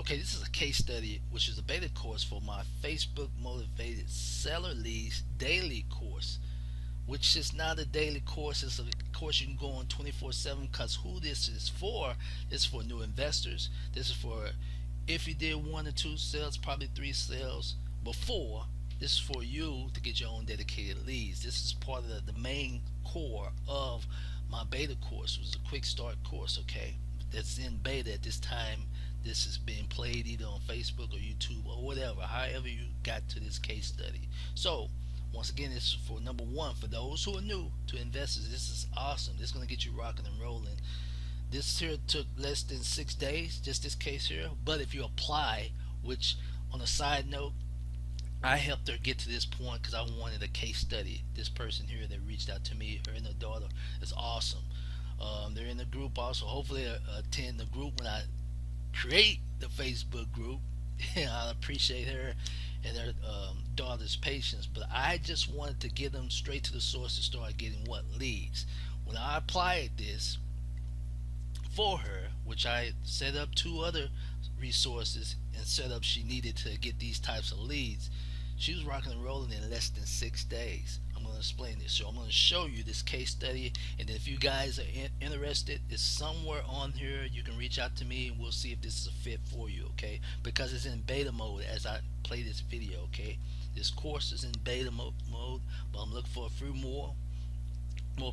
Okay, this is a case study, which is a beta course for my Facebook Motivated Seller Leads daily course, which is not a daily course. It's a course you can go on 24/7, because who this is for new investors. This is for if you did one or two sales, probably three sales before. This is for you to get your own dedicated leads. This is part of the main core of my beta course. It was a quick start course, okay? That's in beta at this time. This is being played either on Facebook or YouTube or whatever, however you got to this case study. So, once again, this is for number one, for those who are new to investors. This is awesome. This is going to get you rocking and rolling. This here took less than 6 days, just this case here. But if you apply, which on a side note, I helped her get to this point because I wanted a case study. This person here that reached out to me, her and her daughter, is awesome. They're in the group also. Hopefully, attend the group when I create the Facebook group. I appreciate her and her daughter's patience, but I just wanted to get them straight to the source to start getting what leads. When I applied this for her, which I set up two other resources and set up she needed to get these types of leads, she was rocking and rolling in less than 6 days. I'm going to explain this. So I'm going to show you this case study, and if you guys are interested, it's somewhere on here. You can reach out to me, and we'll see if this is a fit for you, okay? Because it's in beta mode as I play this video, okay? This course is in beta mode, but I'm looking for a few more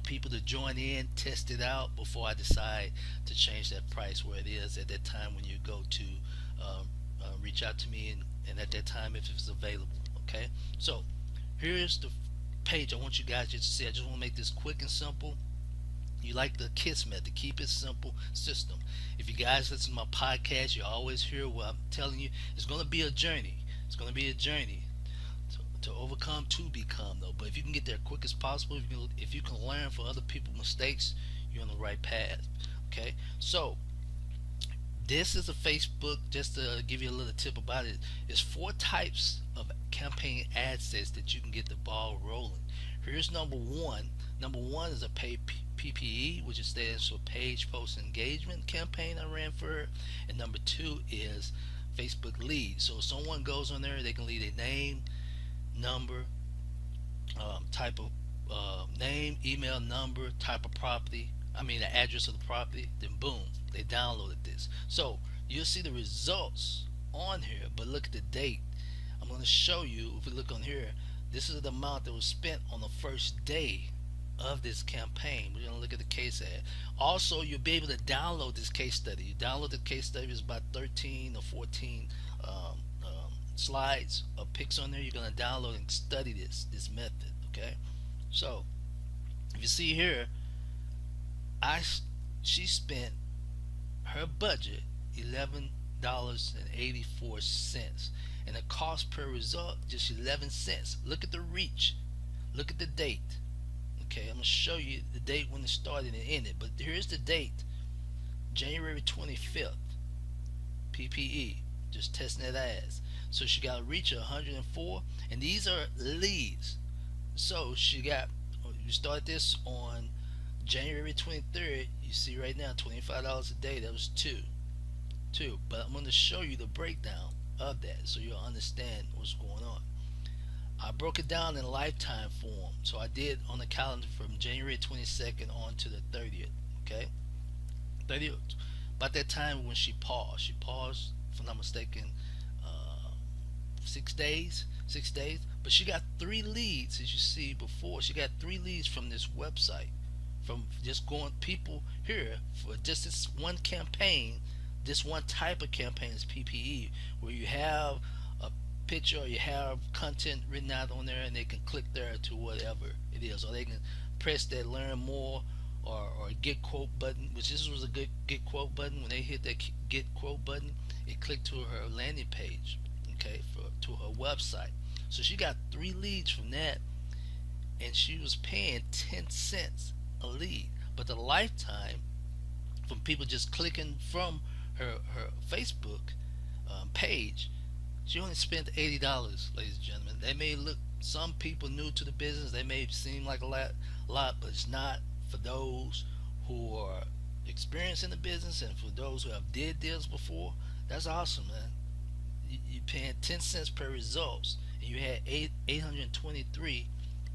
people to join in, test it out before I decide to change that price where it is at that time when you go to reach out to me, and at that time if it's available. Okay, so here's the page I want you guys just to see. I just want to make this quick and simple. You like the KISS method, keep it simple system. If you guys listen to my podcast, you always hear what I'm telling you. It's going to be a journey. It's going to be a journey to overcome, to become, though. But if you can get there quick as possible, if you can learn from other people's mistakes, you're on the right path. Okay, so this is a Facebook, just to give you a little tip about it. It's 4 types of campaign ad sets that you can get the ball rolling. Here's number one. Number one is a paid PPE, which stands for page post engagement campaign I ran for her. And number 2 is Facebook leads. So if someone goes on there, they can leave a name, number, type of name, email, number, type of property, the address of the property, then boom, they downloaded this. So you'll see the results on here, but look at the date. I'm going to show you. If we look on here, this is the amount that was spent on the first day of this campaign. We're going to look at the case ad. Also, you'll be able to download this case study. You download the case study. It's about 13 or 14 slides or pics on there. You're going to download and study this method. Okay, so if you see here, she spent her budget $11.84, and the cost per result just 11 cents. Look at the reach. Look at the date. Okay, I'm gonna show you the date when it started and ended, but here's the date: January 25th. PPE, just testing that ads. So she got a reach of 104, and these are leads. So you start this on January 23rd. You see right now $25 a day. That was two. But I'm going to show you the breakdown of that so you'll understand what's going on. I broke it down in lifetime form. So I did on the calendar from January 22nd on to the 30th. Okay, 30th. About that time when she paused. She paused, if I'm not mistaken, 6 days. 6 days. But she got 3 leads, as you see before. She got 3 leads from this website, from just going people here for just this one campaign. This one type of campaign is PPE, where you have a picture or you have content written out on there, and they can click there to whatever it is, or they can press that learn more or get quote button, which this was a good get quote button. When they hit that get quote button, it clicked to her landing page, okay, to her website. So she got 3 leads from that, and she was paying 10 cents a lead. But the lifetime from people just clicking from her Facebook page, she only spent $80, ladies and gentlemen. They may look, some people new to the business, they may seem like a lot, but it's not. For those who are experienced in the business and for those who have did deals before, That's awesome, man. You paying 10 cents per results, and you had 823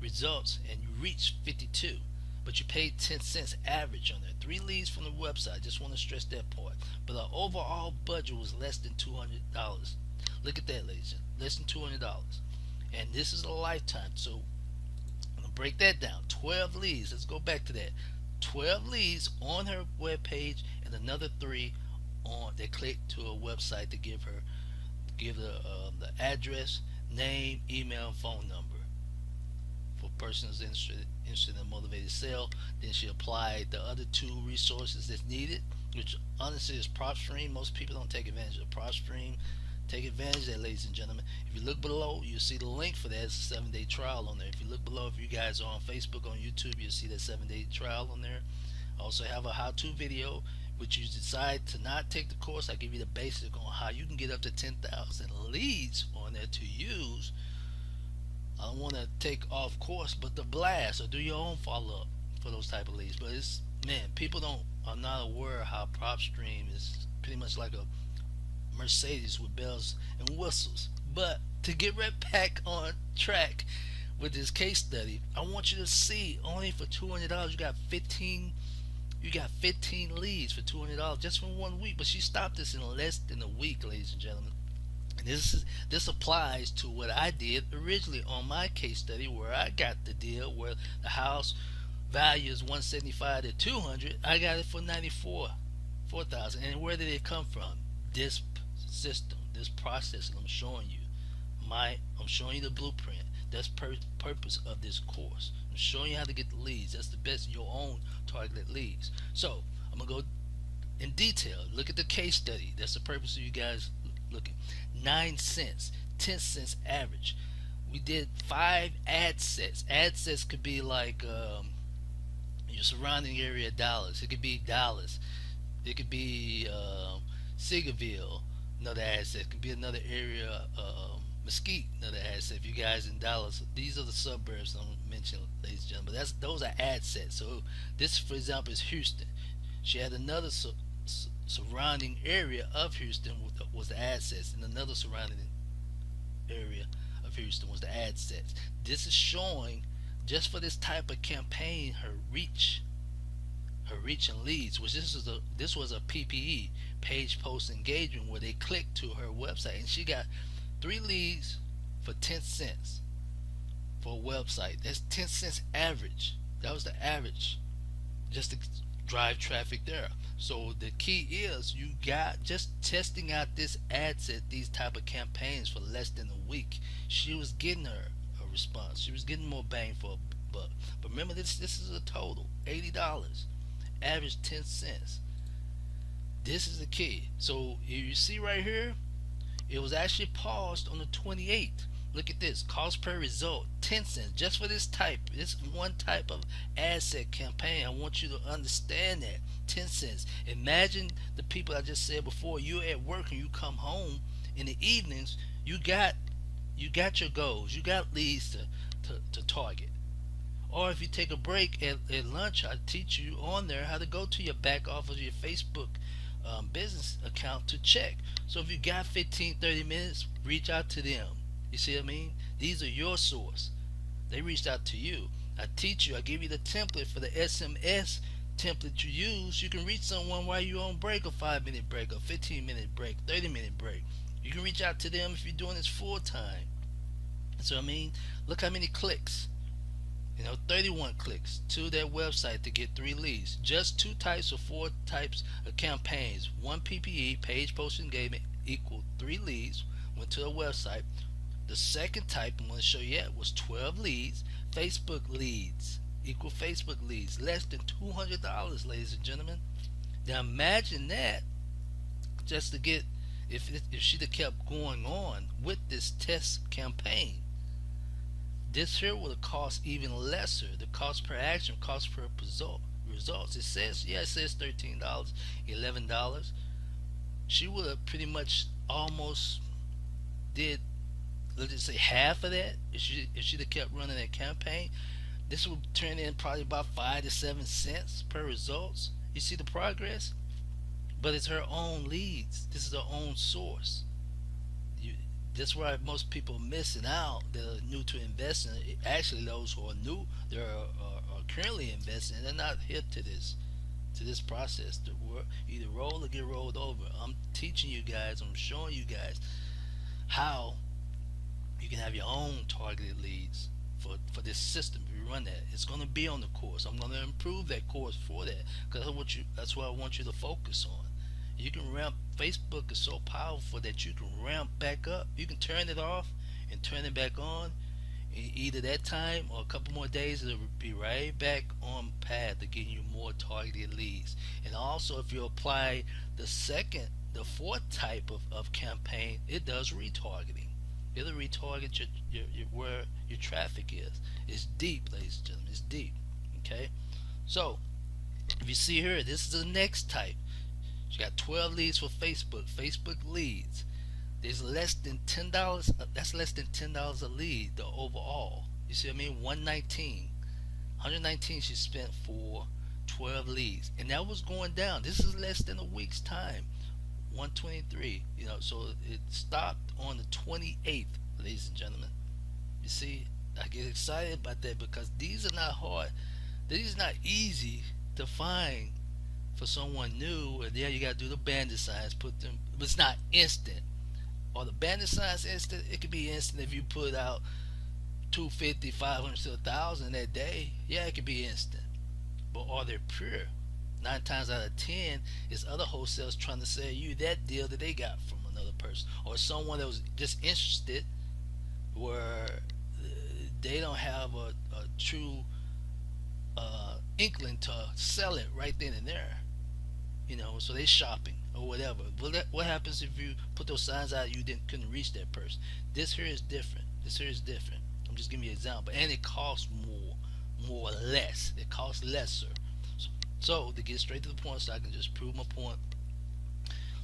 results, and you reached 52. But you paid 10 cents average on that. 3 leads from the website. Just want to stress that part. But the overall budget was less than $200. Look at that, ladies. Less than $200. And this is a lifetime. So I'm gonna break that down. 12 leads. Let's go back to that. 12 leads on her web page, and another 3 on they click to a website to give the address, name, email, and phone number for persons interested in a motivated sale. Then she applied the other 2 resources that's needed, which honestly is PropStream. Most people don't take advantage of PropStream. Take advantage of that, ladies and gentlemen. If you look below, you'll see the link for that. It's a 7-day trial on there. If you look below, if you guys are on Facebook, on YouTube, you'll see that 7-day trial on there. I also have a how-to video, which you decide to not take the course. I give you the basic on how you can get up to 10,000 leads on there to use. I don't want to take off course, but the blast or do your own follow-up for those type of leads. But it's, man, people don't are not aware how PropStream is pretty much like a Mercedes with bells and whistles. But to get right back on track with this case study, I want you to see only for $200 you got 15 leads for $200 just for 1 week. But she stopped this in less than a week, ladies and gentlemen. And this applies to what I did originally on my case study, where I got the deal where the house value is 175 to 200. I got it for 4,000. And where did it come from? This system, this process that I'm showing you. I'm showing you the blueprint. That's purpose of this course. I'm showing you how to get the leads. That's the best, your own targeted leads. So I'm gonna go in detail. Look at the case study. That's the purpose of you guys looking. 9 cents, 10 cents average. We did 5 ad sets. Ad sets could be like your surrounding area Dallas. It could be Dallas. It could be Seagoville, another ad set. It could be another area, Mesquite, another ad set. If you guys in Dallas, these are the suburbs I'm mentioning, ladies and gentlemen. But those are ad sets. So this, for example, is Houston. She had another surrounding area of Houston was the ad sets, and another surrounding area of Houston was the ad sets. This is showing just for this type of campaign her reach and leads, which this was a PPE, page post engagement, where they clicked to her website, and she got 3 leads for 10 cents for a website. That's 10 cents average. That was the average, just to drive traffic there. So the key is you got just testing out this ad set, these type of campaigns for less than a week. She was getting her a response. She was getting more bang for a buck. But remember, this is a total $80, average 10 cents. This is the key. So you see right here, it was actually paused on the 28th. Look at this, cost per result 10 cents just for this one type of ad set campaign. I want you to understand that 10 cents. Imagine the people I just said before. You're at work and you come home in the evenings. You got your goals. You got leads to target. Or if you take a break at lunch, I teach you on there how to go to your back office, your Facebook business account to check. So if you got 15-30 minutes, reach out to them. You see what I mean? These are your source. They reached out to you. I teach you. I give you the template for the SMS template you use. You can reach someone while you're on break, a 5-minute break, a 15-minute break, 30-minute break. You can reach out to them if you're doing this full time. So I mean, look how many clicks. 31 clicks to their website to get 3 leads. Just 2 types or 4 types of campaigns. 1 PPE, page post engagement, equal 3 leads. Went to a website. The second type I'm going to show you was 12 leads. Facebook leads equal Facebook leads, less than $200, ladies and gentlemen. Now imagine that, just to get, if she'd have kept going on with this test campaign, this here would have cost even lesser. The cost per action, cost per results. It says $13, $11. She would have pretty much almost did, let's just say, half of that if she'd have kept running that campaign. This would turn in probably about 5 to 7 cents per results. You see the progress? but it's her own leads. This is her own source. You, that's why most people are missing out that are new to investing. Actually, those who are new, they are currently investing, they're not hip to this process. To work, either roll or get rolled over. I'm teaching you guys. I'm showing you guys how you can have your own targeted leads for this system. If you run that, it's going to be on the course. I'm going to improve that course for that because that's what I want you to focus on. You can ramp. Facebook is so powerful that you can ramp back up. You can turn it off and turn it back on. Either that time or a couple more days, it'll be right back on path to getting you more targeted leads. And also, if you apply the fourth type of campaign, it does retargeting. It'll retarget where your traffic is. It's deep, ladies and gentlemen. It's deep. Okay, so if you see here, this is the next type. You got 12 leads for Facebook. Facebook leads. There's less than $10. That's less than $10 a lead. The overall. You see what I mean? 119 she spent for 12 leads, and that was going down. This is less than a week's time. 123. So it stopped on the 28th, ladies and gentlemen. You see, I get excited about that because these are not hard. These are not easy to find for someone new. And yeah, you got to do the bandit signs, put them, but it's not instant. Or the bandit signs instant? It could be instant if you put out 250, 500 to 1,000 that day. Yeah, it could be instant. But are they pure? 9 times out of 10, it's other wholesalers trying to sell you that deal that they got from another person, or someone that was just interested, where they don't have a true inkling to sell it right then and there. So they shopping or whatever. What happens if you put those signs out, you couldn't reach that person? This here is different. I'm just giving you an example, and it costs more or less. It costs lesser. So to get straight to the point, so I can just prove my point,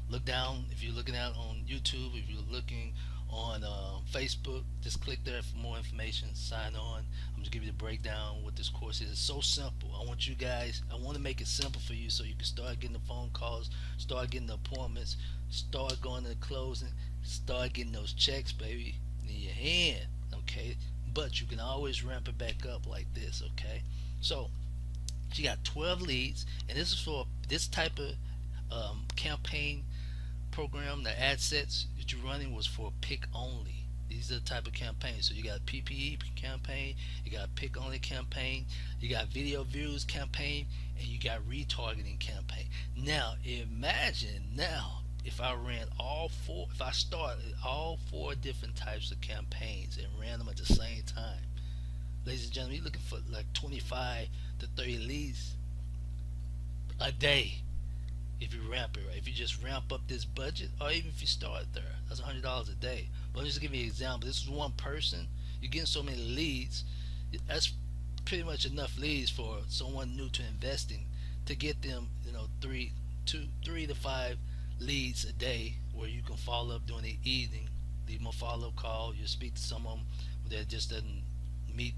look down. If you're looking out on YouTube, if you're looking on Facebook, just click there for more information. Sign on. I'm just giving you the breakdown what this course is. It's so simple. I want to make it simple for you so you can start getting the phone calls, start getting the appointments, start going to the closing, start getting those checks, baby, in your hand. Okay, but you can always ramp it back up like this. Okay, so she got 12 leads, and this is for this type of campaign program. The ad sets that you're running was for pick only. These are the type of campaigns. So you got PPE campaign, you got pick only campaign, you got video views campaign, and you got retargeting campaign. Now imagine if I ran if I started all 4 different types of campaigns and ran them at the same time. Ladies and gentlemen, you're looking for like 25 to 30 leads a day if you ramp it right. If you just ramp up this budget, or even if you start there, that's $100 a day. But just to give you an example, this is one person. You're getting so many leads. That's pretty much enough leads for someone new to investing to get them, 3 to 5 leads a day, where you can follow up during the evening, leave them a follow-up call. You speak to someone that just doesn't meet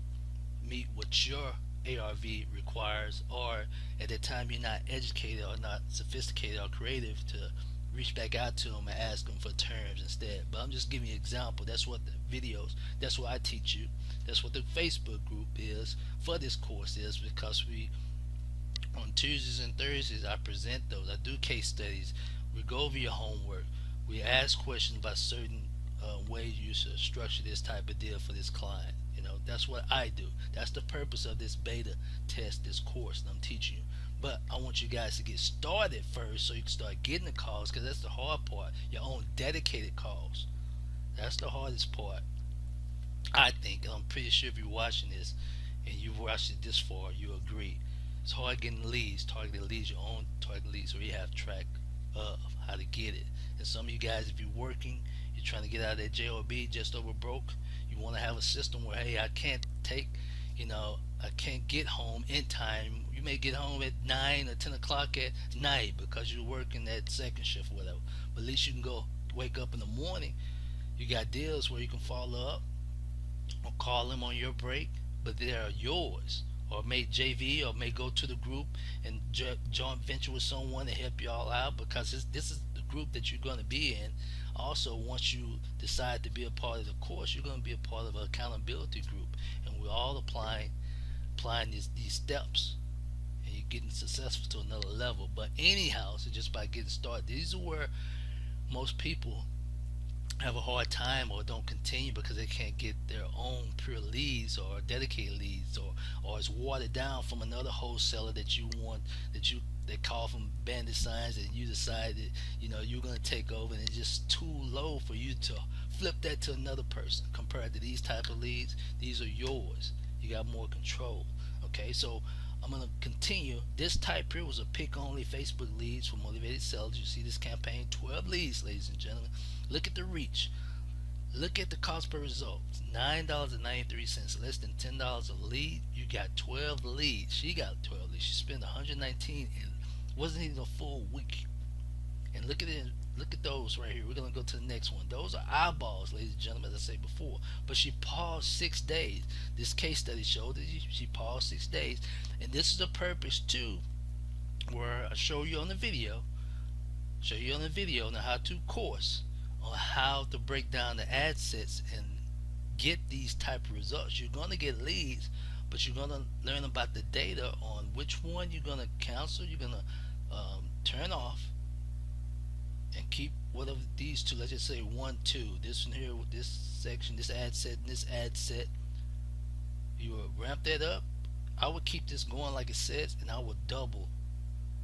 what your ARV requires, or at that time you're not educated or not sophisticated or creative to reach back out to them and ask them for terms instead. But I'm just giving you an example. That's what the videos, that's what I teach you, that's what the Facebook group is for this course is, because on Tuesdays and Thursdays I present those. I do case studies. We go over your homework. We ask questions about certain ways you should structure this type of deal for this client. That's what I do. That's the purpose of this beta test, this course that I'm teaching you. But I want you guys to get started first so you can start getting the calls, because that's the hard part. Your own dedicated calls. That's the hardest part, I think. And I'm pretty sure if you're watching this and you've watched it this far, you agree. It's hard getting leads, targeted leads, your own targeted leads, so you have track of how to get it. And some of you guys, if you're working, you're trying to get out of that job just over broke, you want to have a system where, hey, I can't get home in time. You may get home at 9 or 10 o'clock at night because you're working that second shift or whatever. But at least you can go wake up in the morning. You got deals where you can follow up or call them on your break, but they are yours. or may JV, or may go to the group and joint venture with someone to help you all out, because this is the group that you're going to be in. Also, once you decide to be a part of the course, you're going to be a part of an accountability group, and we're all applying these steps, and you're getting successful to another level. But anyhow, so just by getting started, these are where most people have a hard time or don't continue, because they can't get their own pure leads or dedicated leads, or it's watered down from another wholesaler that you want, that you they call from bandit signs, and you decide that you're going to take over, and it's just too low for you to flip that to another person. Compared to these type of leads, these are yours. You got more control. Okay, so I'm going to continue. This type here was a pick only Facebook leads for motivated sellers. You see this campaign, 12 leads, ladies and gentlemen. Look at the reach. Look at the cost per result. $9.93, less than $10 a lead. You got 12 leads. She got 12 leads. She spent 119 and wasn't even a full week. And look at it. Look at those right here. We're gonna go to the next one. Those are eyeballs, ladies and gentlemen, as I said before. But she paused 6 days. This case study showed that she paused 6 days, and this is the purpose too, where I show you on the video, on the how-to course on how to break down the ad sets and get these type of results. You're gonna get leads, but you're gonna learn about the data on which one you're gonna cancel, you're gonna turn off, and keep whatever these two. Let's just say 1, 2. This one here with this section, this ad set, and this ad set. You will ramp that up. I would keep this going like it says, and I would double.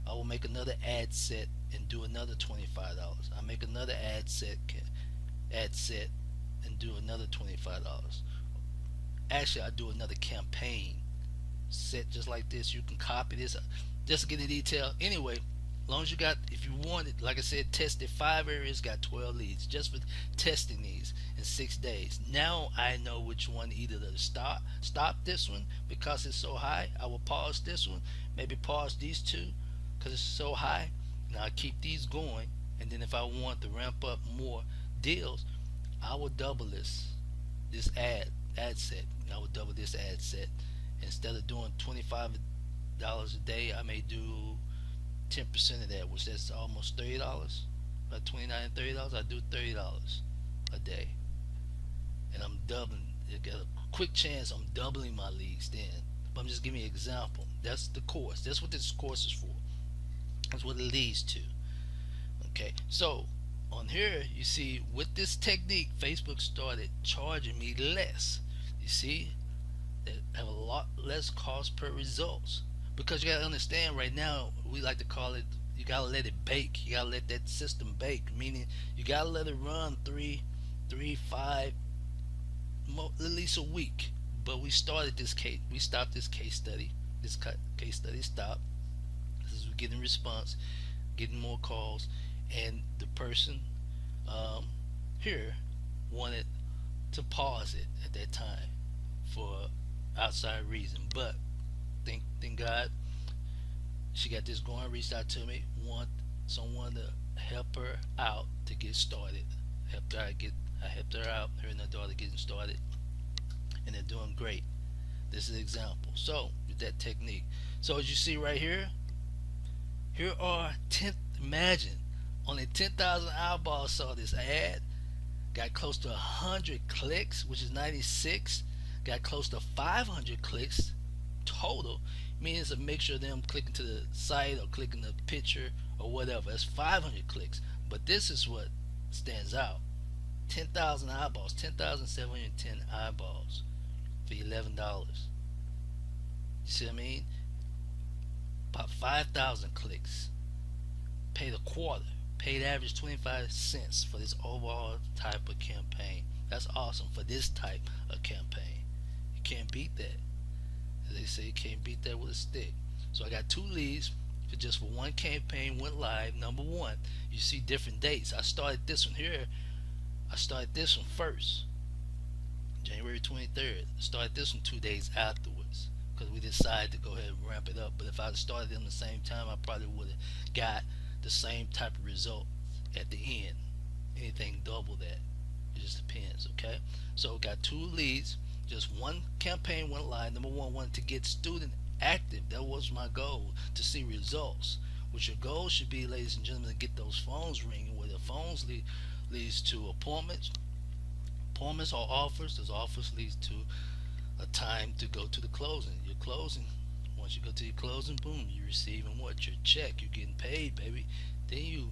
I will make another ad set and do another $25. I make another ad set, and do another $25. Actually, I do another campaign set just like this. You can copy this just to get in detail. Anyway, as long as you got, if you want it, like I said, tested 5 areas, got 12 leads just for testing these in 6 days. Now I know which one either to stop this one because it's so high. I will pause this one, maybe pause these two because it's so high. Now I keep these going, and then if I want to ramp up more deals, I will double this ad set. I will double this ad set. Instead of doing $25 a day, I may do 10% of that, which that's almost $30. About $29 and $30. I do $30 a day, and I'm doubling. You got a quick chance I'm doubling my leads then. But I'm just giving you an example. That's the course. That's what this course is for. That's what it leads to. Okay, so on here you see with this technique, Facebook started charging me less. You see, they have a lot less cost per results. Because you gotta understand, right now we like to call it, you gotta let it bake. You gotta let that system bake, meaning you gotta let it run 5, at least a week. But we stopped this case study. This case study stopped. This is getting response, getting more calls, and the person here wanted to pause it at that time for outside reason. But thank God she got this going, reached out to me, want someone to help her out to get started. I helped her out, her and her daughter getting started, and they're doing great. This is an example. So with that technique, so as you see right here, here are 10. Imagine only 10,000 eyeballs saw this ad, got close to 100 clicks, which is 96, got close to 500 clicks total. Meaning it's a mixture of them clicking to the site or clicking the picture or whatever. That's 500 clicks. But this is what stands out: 10,000 eyeballs, 10,710 eyeballs for $11. You see what I mean? About 5,000 clicks. Paid a quarter. Paid average 25 cents for this overall type of campaign. That's awesome for this type of campaign. You can't beat that. As they say, you can't beat that with a stick. So I got 2 leads for one campaign, went live. Number 1, you see different dates. I started this one here. I started this one first, January 23rd. Started this one 2 days afterwards because we decided to go ahead and ramp it up. But if I had started them the same time, I probably would have got the same type of result at the end. Anything double that. It just depends, okay? So got 2 leads. Just one campaign went live. Number 1 wanted to get student active. That was my goal, to see results. What your goal should be, ladies and gentlemen, to get those phones ringing. Where the phones leads to appointments or offers. Those offers leads to a time to go to the closing. Your closing. Once you go to your closing, boom, you're receiving what? Your check. You're getting paid, baby. Then you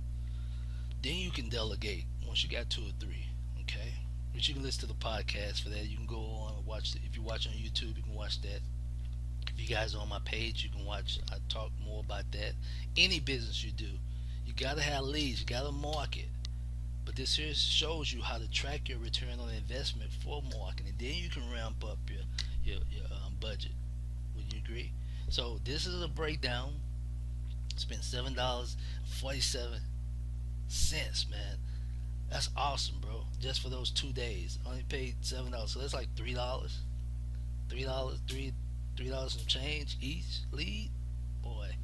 then you can delegate once you got two or three. Okay. But you can listen to the podcast for that. You can go on and watch it. If you watch on YouTube, you can watch that. If you guys are on my page, you can watch. I talk more about that. Any business you do, you gotta have leads. You gotta market. But this here shows you how to track your return on investment for marketing. Then you can ramp up your budget. Would you agree? So this is a breakdown. Spent $7.47, man. That's awesome, bro. Just for those 2 days, only paid $7. So that's like $3, $3, some change each lead. Boy,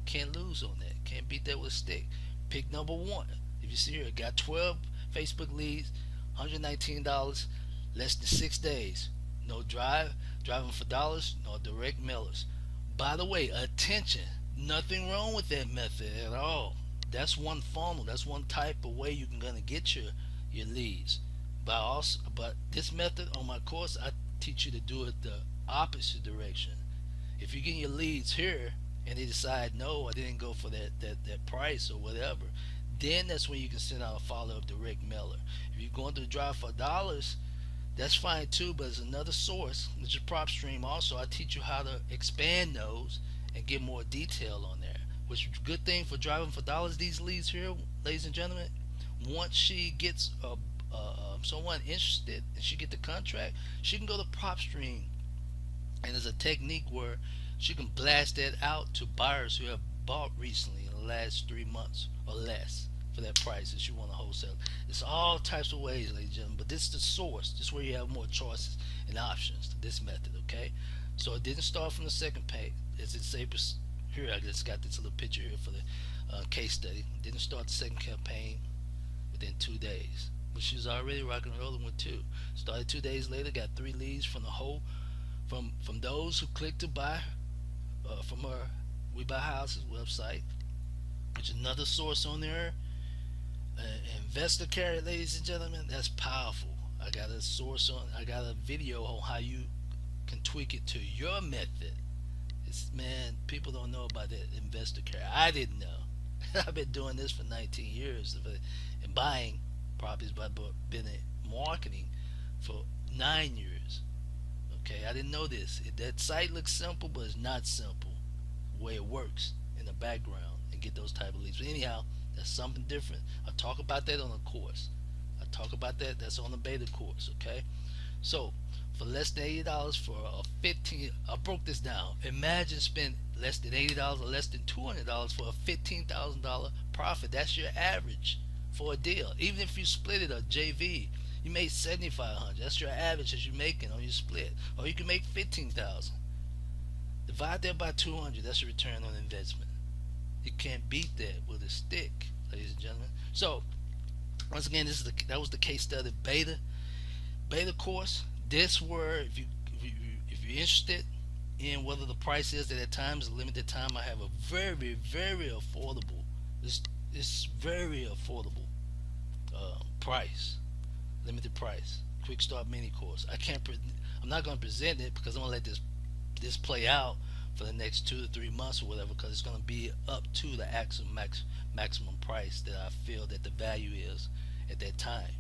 can't lose on that. Can't beat that with a stick. Pick number one. If you see here, got 12 Facebook leads, $119, less than 6 days. No driving for dollars, no direct mailers. By the way, attention, nothing wrong with that method at all. That's one funnel. That's one type of way you're gonna get your leads. But this method on my course, I teach you to do it the opposite direction. If you're getting your leads here and they decide no, I didn't go for that price or whatever, then that's when you can send out a follow-up direct mailer. If you're going to drive for dollars, that's fine too, but it's another source, which is prop stream. Also, I teach you how to expand those and get more detail on there. Which is a good thing for driving for dollars. These leads here, ladies and gentlemen, once she gets someone interested and she get the contract, she can go to prop stream, and there's a technique where she can blast that out to buyers who have bought recently in the last 3 months or less for that price that you want to wholesale. It's all types of ways, ladies and gentlemen, but this is the source. This is where you have more choices and options to this method, okay? So it didn't start from the second page. As it says here, I just got this little picture here for the case study. It didn't start the second campaign within 2 days, but she was already rocking and rolling with two. Started 2 days later, got 3 leads from the whole, from those who clicked to buy from her We Buy Houses website, which is another source on there. Investor carry, ladies and gentlemen, that's powerful. I got a source on. I got a video on how you can tweak it to your method. It's, man, people don't know about that investor carry. I didn't know. I've been doing this for 19 years and buying properties, but been in marketing for 9 years. Okay, I didn't know this. That site looks simple, but it's not simple. The way it works in the background and get those type of leads. But anyhow, that's something different. I talk about that on the course. I talk about that. That's on the beta course. Okay, so for less than $80 for a 15, I broke this down. Imagine spend less than $80 or less than $200 for a $15,000 profit. That's your average for a deal. Even if you split it a JV, you made $7,500. That's your average that you're making on your split. Or you can make $15,000. Divide that by 200. That's your return on investment. You can't beat that with a stick, ladies and gentlemen. So once again, that was the case study beta course. This where if you're interested in whether the price is at times a limited time, I have a very affordable. It's very affordable price, limited price, quick start mini course. I'm not going to present it because I'm going to let this play out for the next 2 to 3 months or whatever, because it's going to be up to the maximum price that I feel that the value is at that time.